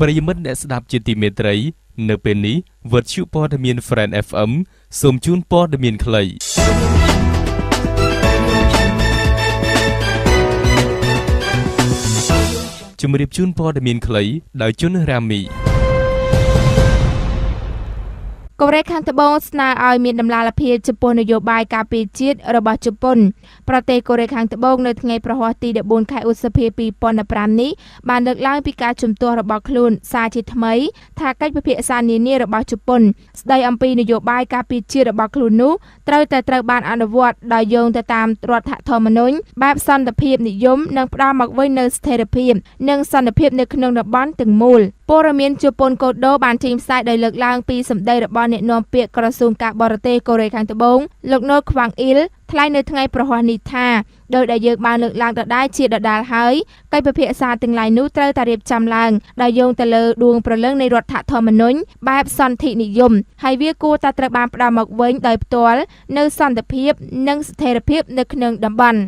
ប្រិយមិត្តអ្នកស្ដាប់ជាទីមេត្រីនៅពេលនេះវិទ្យុព័ត៌មាន Friend FM សូមជូនព័ត៌មានខ្លីជំរាបជូនព័ត៌មានខ្លីដោយជុនរ៉ាមីកូរ៉េខាងត្បូងស្នើឲ្យមានដំណាលភាពចំពោះនយោបាយការពារជាតិរបស់ជប៉ុនប្រទេសកូរ៉េខាងត្បូងនៅថ្ងៃប្រហ័សទី14ខែឧសភា2015នេះបានលើកឡើងពីការជំទាស់របស់ខ្លួនសារជាថ្មីថាកិច្ចពិភាក្សានានារបស់ជប៉ុនស្ដីអំពីនយោបាយការពារជាតិរបស់ខ្លួននោះត្រូវបានអនុវត្តដោយយោងទៅតាមរដ្ឋធម្មនុញ្ញបែបសន្តិភាពនិយមនិងផ្ដល់មកវិញនូវស្ថិរភាពនិងសន្តិភាពនៅក្នុងតំបន់ទាំងមូលព័ត៌មានជប៉ុនកូដូបានចេញផ្សាយដោយលើកឡើងពីសម្ដីរបស់អ្នកនាំពាក្យក្រសួងការបរទេសកូរ៉េខាងត្បូងលោកណូខ្វាំងអ៊ីលថ្លែងនៅថ្ងៃប្រហ័សនេះថាដោយដែលយើងបានលើកឡើងដដែលជាដដែលហើយកិច្ចពិភាក្សាទាំងឡាយនោះត្រូវតែរៀបចំឡើងដោយយោងទៅលើដួងព្រលឹងនៃរដ្ឋធម្មនុញ្ញបែបសន្ធិនិយមហើយវាគួរតែត្រូវបានផ្ដល់មកវិញដោយផ្ទាល់នៅសន្តិភាពនិងស្ថិរភាពនៅក្នុងតំបន់